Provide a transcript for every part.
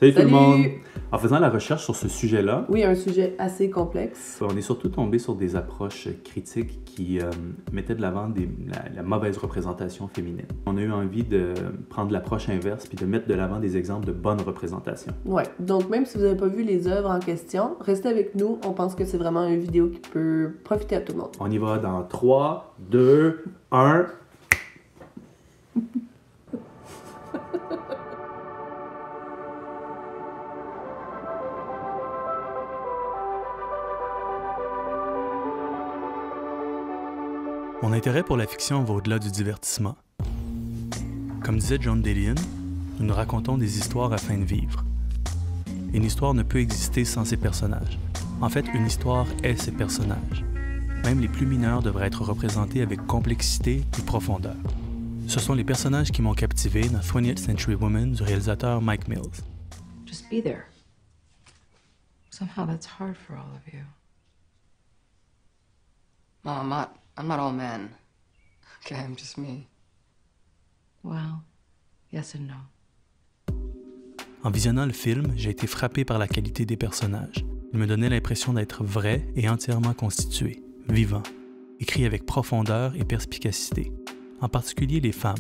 Salut tout le monde! Salut! En faisant la recherche sur ce sujet-là, Oui, un sujet assez complexe. on est surtout tombé sur des approches critiques qui mettaient de l'avant la mauvaise représentation féminine. On a eu envie de prendre l'approche inverse puis de mettre de l'avant des exemples de bonne représentation. Ouais, donc même si vous n'avez pas vu les œuvres en question, restez avec nous, on pense que c'est vraiment une vidéo qui peut profiter à tout le monde. On y va dans 3, 2, 1... Mon intérêt pour la fiction va au-delà du divertissement. Comme disait John Delian, nous nous racontons des histoires afin de vivre. Une histoire ne peut exister sans ses personnages. En fait, une histoire est ses personnages. Même les plus mineurs devraient être représentés avec complexité et profondeur. Ce sont les personnages qui m'ont captivé dans 20th Century Woman du réalisateur Mike Mills. Just be there. Somehow that's hard for all of you. No, I'm not all men. Okay, I'm just me. Well, yes and no. En visionnant le film, j'ai été frappé par la qualité des personnages. Ils me donnaient l'impression d'être vrais et entièrement constitués, vivants, écrits avec profondeur et perspicacité, en particulier les femmes.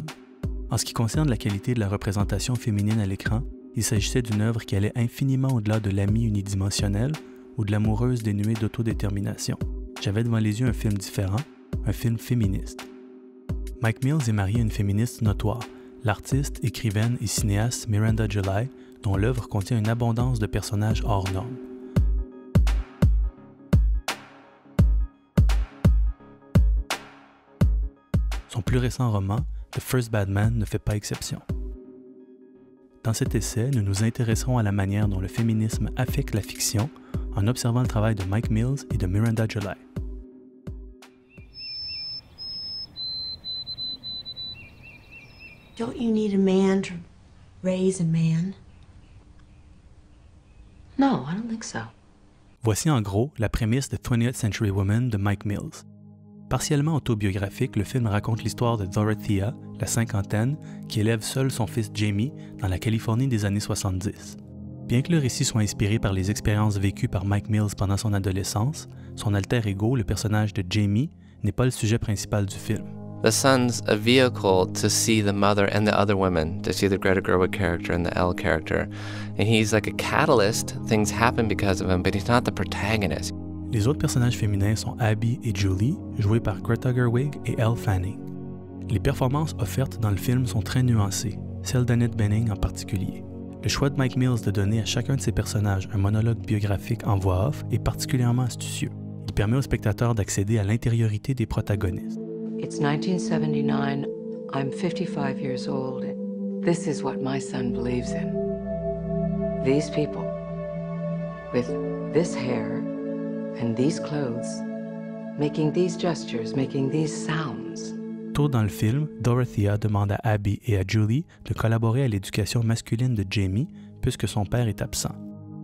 En ce qui concerne la qualité de la représentation féminine à l'écran, il s'agissait d'une œuvre qui allait infiniment au-delà de l'amie unidimensionnelle ou de l'amoureuse dénuée d'autodétermination. J'avais devant les yeux un film différent, un film féministe. Mike Mills est marié à une féministe notoire, l'artiste, écrivaine et cinéaste Miranda July, dont l'œuvre contient une abondance de personnages hors normes. Son plus récent roman, The First Bad Man, ne fait pas exception. Dans cet essai, nous nous intéresserons à la manière dont le féminisme affecte la fiction en observant le travail de Mike Mills et de Miranda July. Don't you need a man to raise a man? No, I don't think so. Voici en gros la prémisse de 20th Century Woman de Mike Mills. Partiellement autobiographique, le film raconte l'histoire de Dorothea, la cinquantaine, qui élève seule son fils Jamie dans la Californie des années 70. Bien que le récit soit inspiré par les expériences vécues par Mike Mills pendant son adolescence, son alter ego, le personnage de Jamie, n'est pas le sujet principal du film. The son's a vehicle to see the mother and the other women, to see the Greta Gerwig character and the Elle character. And he's like a catalyst. Things happen because of him, but he's not the protagonist. Les autres personnages féminins sont Abby et Julie, joués par Greta Gerwig et Elle Fanning. Les performances offertes dans le film sont très nuancées, celle d'Annette Bening en particulier. Le choix de Mike Mills de donner à chacun de ses personnages un monologue biographique en voix off est particulièrement astucieux. Il permet au spectateur d'accéder à l'intériorité des protagonistes. It's 1979. I'm 55 years old. This is what my son believes in. These people, with this hair and these clothes, making these gestures, making these sounds. Tôt dans le film, Dorothea demande à Abby et à Julie de collaborer à l'éducation masculine de Jamie puisque son père est absent.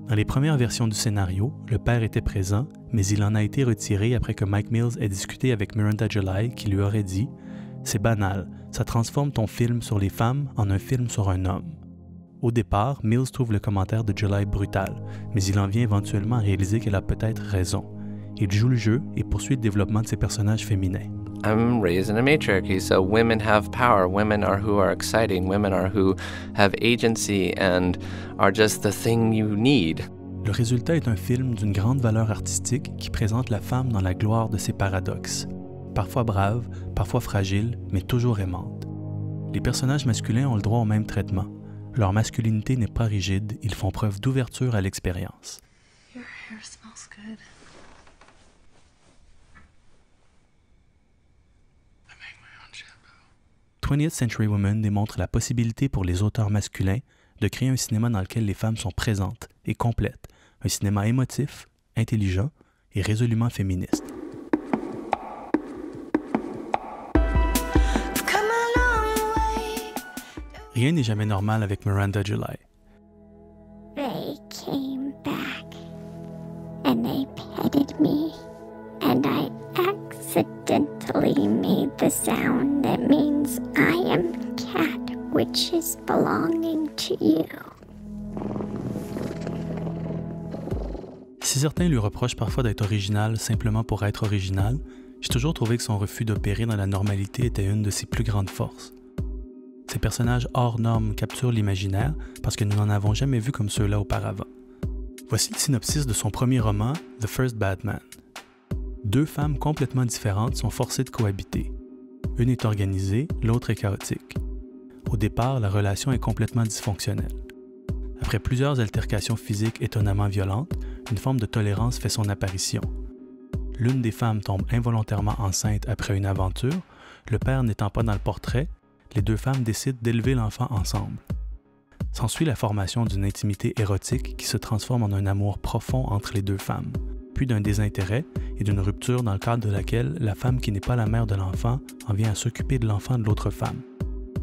Dans les premières versions du scénario, le père était présent, mais il en a été retiré après que Mike Mills ait discuté avec Miranda July qui lui aurait dit « C'est banal, ça transforme ton film sur les femmes en un film sur un homme. » Au départ, Mills trouve le commentaire de July brutal, mais il en vient éventuellement à réaliser qu'elle a peut-être raison. Il joue le jeu et poursuit le développement de ses personnages féminins. I'm raised in a matriarchy, so women have power. Women are who are exciting. Women are who have agency and are just the thing you need. Le résultat est un film d'une grande valeur artistique qui présente la femme dans la gloire de ses paradoxes. Parfois brave, parfois fragile, mais toujours aimante. Les personnages masculins ont le droit au même traitement. Leur masculinité n'est pas rigide, ils font preuve d'ouverture à l'expérience. Your hair smells good. 20th Century Woman démontre la possibilité pour les auteurs masculins de créer un cinéma dans lequel les femmes sont présentes et complètes, un cinéma émotif, intelligent et résolument féministe. Rien n'est jamais normal avec Miranda July. They came back and they petted me and I accidentally made the sound that means I am cat, which is belonging to you. Si certains lui reprochent parfois d'être original simplement pour être original, j'ai toujours trouvé que son refus d'opérer dans la normalité était une de ses plus grandes forces. Ces personnages hors normes capturent l'imaginaire parce que nous n'en avons jamais vu comme ceux-là auparavant. Voici le synopsis de son premier roman, The First Bad Man. Deux femmes complètement différentes sont forcées de cohabiter. Une est organisée, l'autre est chaotique. Au départ, la relation est complètement dysfonctionnelle. Après plusieurs altercations physiques étonnamment violentes, une forme de tolérance fait son apparition. L'une des femmes tombe involontairement enceinte après une aventure, le père n'étant pas dans le portrait, les deux femmes décident d'élever l'enfant ensemble. S'ensuit la formation d'une intimité érotique qui se transforme en un amour profond entre les deux femmes, puis d'un désintérêt et d'une rupture dans le cadre de laquelle la femme qui n'est pas la mère de l'enfant en vient à s'occuper de l'enfant de l'autre femme.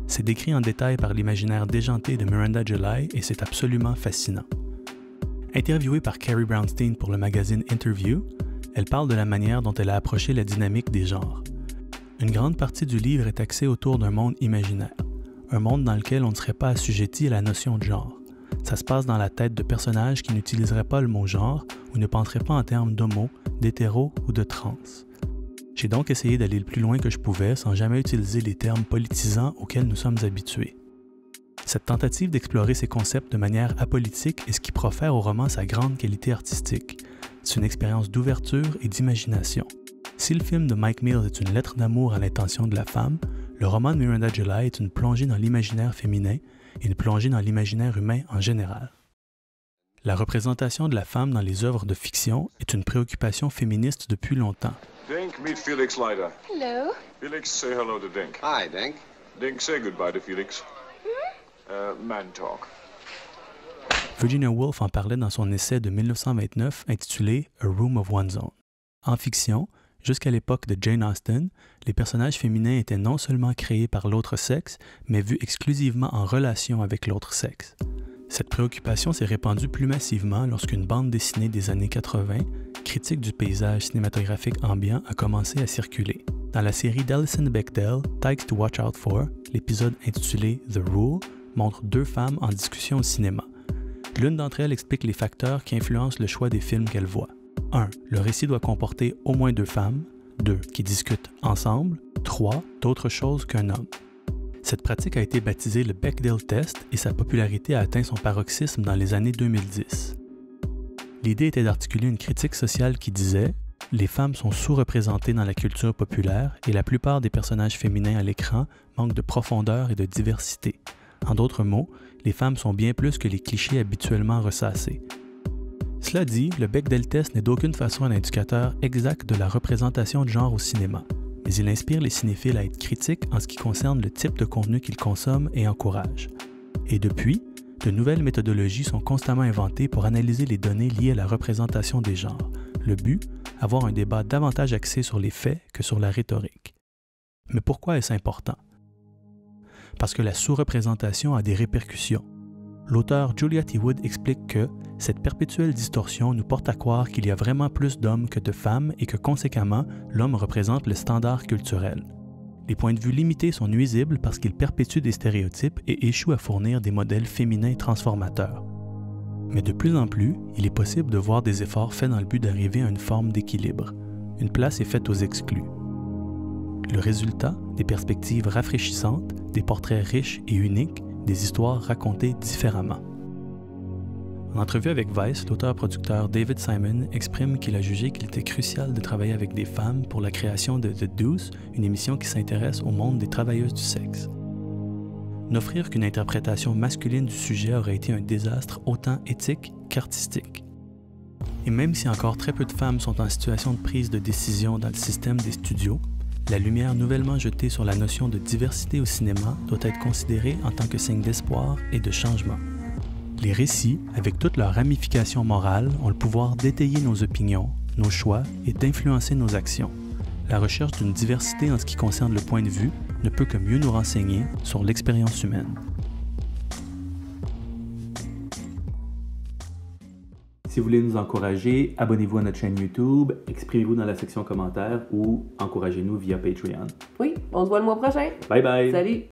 C'est décrit en détail par l'imaginaire déjanté de Miranda July et c'est absolument fascinant. Interviewée par Carrie Brownstein pour le magazine Interview, elle parle de la manière dont elle a approché la dynamique des genres. Une grande partie du livre est axée autour d'un monde imaginaire, un monde dans lequel on ne serait pas assujetti à la notion de genre. Ça se passe dans la tête de personnages qui n'utiliseraient pas le mot genre ou ne penseraient pas en termes d'homo, d'hétéro ou de trans. J'ai donc essayé d'aller le plus loin que je pouvais sans jamais utiliser les termes politisants auxquels nous sommes habitués. Cette tentative d'explorer ces concepts de manière apolitique est ce qui profère au roman sa grande qualité artistique. C'est une expérience d'ouverture et d'imagination. Si le film de Mike Mills est une lettre d'amour à l'intention de la femme, le roman de Miranda July est une plongée dans l'imaginaire féminin et une plongée dans l'imaginaire humain en général. La représentation de la femme dans les œuvres de fiction est une préoccupation féministe depuis longtemps. Dink, meet Felix Leiter. Hello. Felix, say hello to Dink. Hi, Dink. Dink, say goodbye to Felix. Man talk. Virginia Woolf en parlait dans son essai de 1929 intitulé A Room of One's Own. En fiction, jusqu'à l'époque de Jane Austen, les personnages féminins étaient non seulement créés par l'autre sexe, mais vus exclusivement en relation avec l'autre sexe. Cette préoccupation s'est répandue plus massivement lorsqu'une bande dessinée des années 80, critique du paysage cinématographique ambiant, a commencé à circuler. Dans la série d'Alison Bechdel, Tykes to Watch Out For, l'épisode intitulé The Rule montre deux femmes en discussion au cinéma. L'une d'entre elles explique les facteurs qui influencent le choix des films qu'elle voit. 1. Le récit doit comporter au moins deux femmes. 2. Qui discutent ensemble. 3. D'autre chose qu'un homme. Cette pratique a été baptisée le Bechdel Test et sa popularité a atteint son paroxysme dans les années 2010. L'idée était d'articuler une critique sociale qui disait « Les femmes sont sous-représentées dans la culture populaire et la plupart des personnages féminins à l'écran manquent de profondeur et de diversité. En d'autres mots, les femmes sont bien plus que les clichés habituellement ressassés. » Cela dit, le Bechdel Test n'est d'aucune façon un indicateur exact de la représentation de genre au cinéma, mais il inspire les cinéphiles à être critiques en ce qui concerne le type de contenu qu'ils consomment et encouragent. Et depuis, de nouvelles méthodologies sont constamment inventées pour analyser les données liées à la représentation des genres. Le but, avoir un débat davantage axé sur les faits que sur la rhétorique. Mais pourquoi est-ce important? Parce que la sous-représentation a des répercussions. L'auteur Julia T. Wood explique que cette perpétuelle distorsion nous porte à croire qu'il y a vraiment plus d'hommes que de femmes et que conséquemment, l'homme représente le standard culturel. Les points de vue limités sont nuisibles parce qu'ils perpétuent des stéréotypes et échouent à fournir des modèles féminins transformateurs. Mais de plus en plus, il est possible de voir des efforts faits dans le but d'arriver à une forme d'équilibre. Une place est faite aux exclus. Le résultat, des perspectives rafraîchissantes, des portraits riches et uniques, des histoires racontées différemment. En entrevue avec Vice, l'auteur-producteur David Simon exprime qu'il a jugé qu'il était crucial de travailler avec des femmes pour la création de The Deuce, une émission qui s'intéresse au monde des travailleuses du sexe. N'offrir qu'une interprétation masculine du sujet aurait été un désastre autant éthique qu'artistique. Et même si encore très peu de femmes sont en situation de prise de décision dans le système des studios, la lumière nouvellement jetée sur la notion de diversité au cinéma doit être considérée en tant que signe d'espoir et de changement. Les récits, avec toutes leurs ramifications morales, ont le pouvoir d'étayer nos opinions, nos choix et d'influencer nos actions. La recherche d'une diversité en ce qui concerne le point de vue ne peut que mieux nous renseigner sur l'expérience humaine. Si vous voulez nous encourager, abonnez-vous à notre chaîne YouTube, exprimez-vous dans la section commentaires ou encouragez-nous via Patreon. Oui, on se voit le mois prochain. Bye bye! Salut!